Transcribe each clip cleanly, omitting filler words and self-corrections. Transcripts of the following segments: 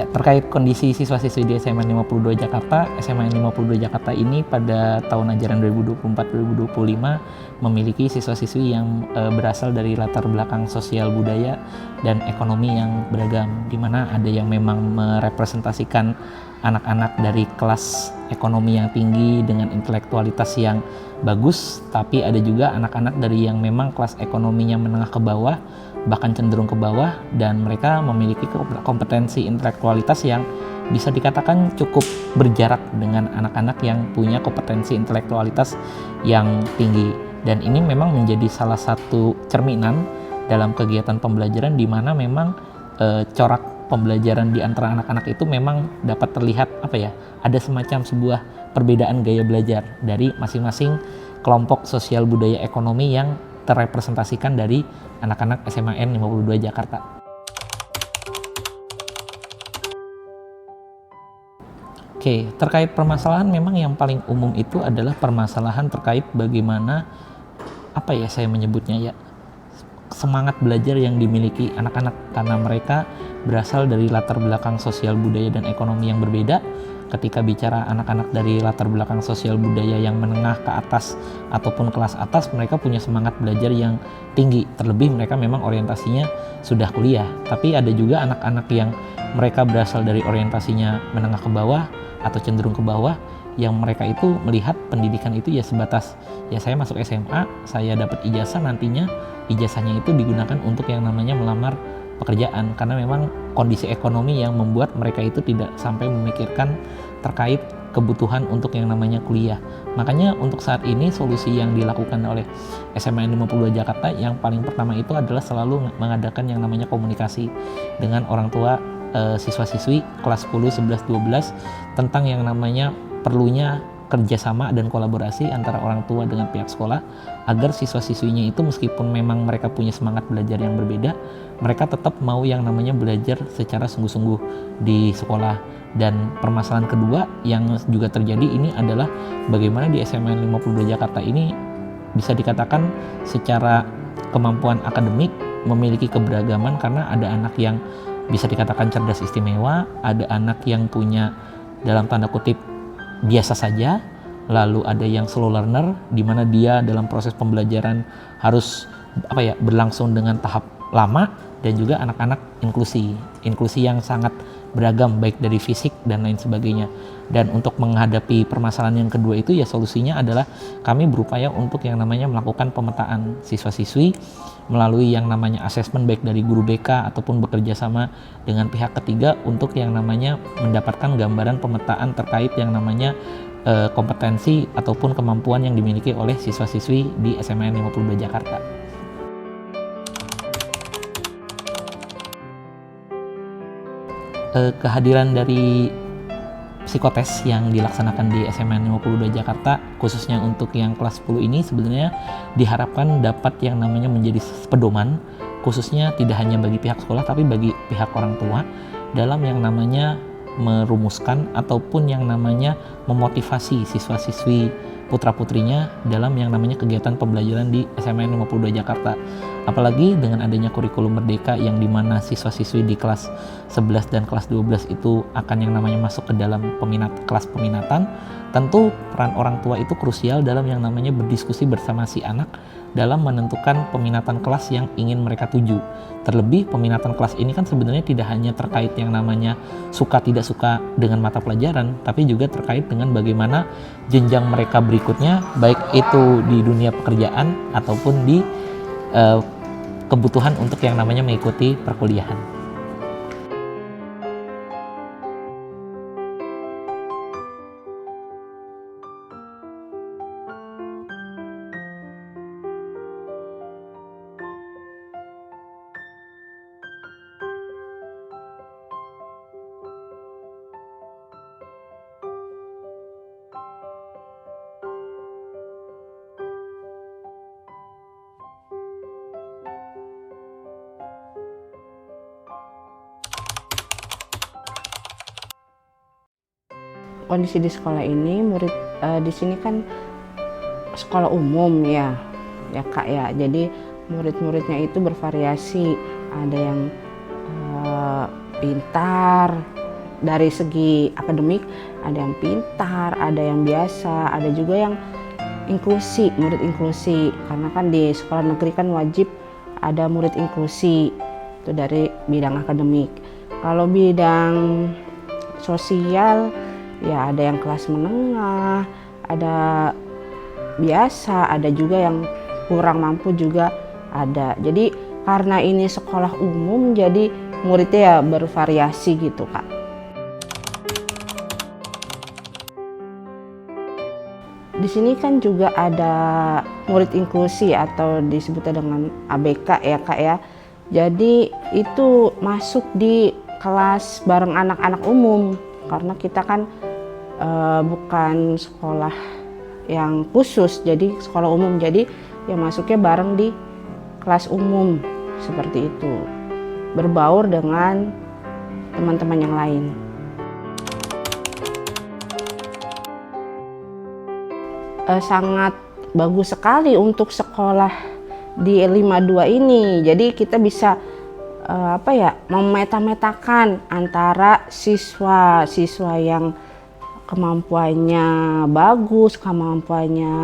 Ya, terkait kondisi siswa-siswi di SMAN 52 Jakarta, SMAN 52 Jakarta ini pada tahun ajaran 2024-2025 memiliki siswa-siswi yang berasal dari latar belakang sosial budaya dan ekonomi yang beragam, di mana ada yang memang merepresentasikan anak-anak dari kelas ekonomi yang tinggi dengan intelektualitas yang bagus, tapi ada juga anak-anak dari yang memang kelas ekonominya menengah ke bawah, bahkan cenderung ke bawah, dan mereka memiliki kompetensi intelektualitas yang bisa dikatakan cukup berjarak dengan anak-anak yang punya kompetensi intelektualitas yang tinggi. Dan ini memang menjadi salah satu cerminan dalam kegiatan pembelajaran di mana memang corak pembelajaran di antara anak-anak itu memang dapat terlihat ada semacam sebuah perbedaan gaya belajar dari masing-masing kelompok sosial budaya ekonomi yang terrepresentasikan dari anak-anak SMAN 52 Jakarta. Oke, terkait permasalahan memang yang paling umum itu adalah permasalahan terkait bagaimana saya menyebutnya ya, semangat belajar yang dimiliki anak-anak karena mereka berasal dari latar belakang sosial budaya dan ekonomi yang berbeda. Ketika bicara anak-anak dari latar belakang sosial budaya yang menengah ke atas ataupun kelas atas, mereka punya semangat belajar yang tinggi, terlebih mereka memang orientasinya sudah kuliah. Tapi ada juga anak-anak yang mereka berasal dari orientasinya menengah ke bawah atau cenderung ke bawah, yang mereka itu melihat pendidikan itu ya sebatas ya saya masuk SMA, saya dapat ijazah, nantinya ijazahnya itu digunakan untuk yang namanya melamar pekerjaan, karena memang kondisi ekonomi yang membuat mereka itu tidak sampai memikirkan terkait kebutuhan untuk yang namanya kuliah. Makanya untuk saat ini solusi yang dilakukan oleh SMAN 52 Jakarta yang paling pertama itu adalah selalu mengadakan yang namanya komunikasi dengan orang tua siswa-siswi kelas 10, 11, 12 tentang yang namanya perlunya kerjasama dan kolaborasi antara orang tua dengan pihak sekolah agar siswa-siswinya itu meskipun memang mereka punya semangat belajar yang berbeda, mereka tetap mau yang namanya belajar secara sungguh-sungguh di sekolah. Dan permasalahan kedua yang juga terjadi ini adalah bagaimana di SMAN 52 Jakarta ini bisa dikatakan secara kemampuan akademik memiliki keberagaman, karena ada anak yang bisa dikatakan cerdas istimewa, ada anak yang punya dalam tanda kutip biasa saja, lalu ada yang slow learner di mana dia dalam proses pembelajaran harus berlangsung dengan tahap lama, dan juga anak-anak inklusi yang sangat beragam baik dari fisik dan lain sebagainya. Dan untuk menghadapi permasalahan yang kedua itu ya solusinya adalah kami berupaya untuk yang namanya melakukan pemetaan siswa-siswi melalui yang namanya asesmen baik dari guru BK ataupun bekerja sama dengan pihak ketiga untuk yang namanya mendapatkan gambaran pemetaan terkait yang namanya kompetensi ataupun kemampuan yang dimiliki oleh siswa-siswi di SMAN 52 Jakarta. Kehadiran dari psikotes yang dilaksanakan di SMAN 52 Jakarta khususnya untuk yang kelas 10 ini sebenarnya diharapkan dapat yang namanya menjadi pedoman, khususnya tidak hanya bagi pihak sekolah tapi bagi pihak orang tua dalam yang namanya merumuskan ataupun yang namanya memotivasi siswa-siswi putra-putrinya dalam yang namanya kegiatan pembelajaran di SMAN 52 Jakarta. Apalagi dengan adanya kurikulum merdeka yang dimana siswa-siswi di kelas 11 dan kelas 12 itu akan yang namanya masuk ke dalam kelas peminatan, tentu peran orang tua itu krusial dalam yang namanya berdiskusi bersama si anak dalam menentukan peminatan kelas yang ingin mereka tuju. Terlebih peminatan kelas ini kan sebenarnya tidak hanya terkait yang namanya suka tidak suka dengan mata pelajaran, tapi juga terkait dengan bagaimana jenjang mereka berikutnya, baik itu di dunia pekerjaan ataupun di kebutuhan untuk yang namanya mengikuti perkuliahan. Kondisi di sekolah ini murid di sini kan sekolah umum ya Kak ya. Jadi murid-muridnya itu bervariasi. Ada yang pintar, dari segi akademik ada yang pintar, ada yang biasa, ada juga yang inklusi, murid inklusi, karena kan di sekolah negeri kan wajib ada murid inklusi itu dari bidang akademik. Kalau bidang sosial ya ada yang kelas menengah, ada biasa, ada juga yang kurang mampu juga ada. Jadi karena ini sekolah umum jadi muridnya ya bervariasi gitu Kak. Di sini kan juga ada murid inklusi atau disebutnya dengan ABK ya Kak ya. Jadi itu masuk di kelas bareng anak-anak umum karena kita kan bukan sekolah yang khusus, jadi sekolah umum, jadi ya masuknya bareng di kelas umum seperti itu, berbaur dengan teman-teman yang lain. Sangat bagus sekali untuk sekolah di 52 ini. Jadi kita bisa memeta-metakan antara siswa yang kemampuannya bagus, kemampuannya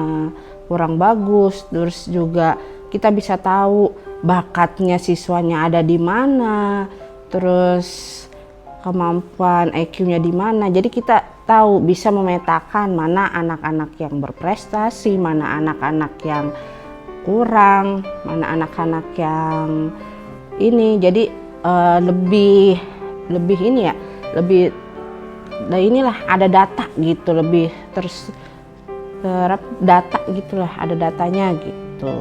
kurang bagus, terus juga kita bisa tahu bakatnya siswanya ada di mana, terus kemampuan IQ-nya di mana. Jadi kita tahu, bisa memetakan mana anak-anak yang berprestasi, mana anak-anak yang kurang, mana anak-anak yang ini. Jadi lebih ini ya, lebih inilah ada data gitu, lebih terserap data gitulah, ada datanya gitu.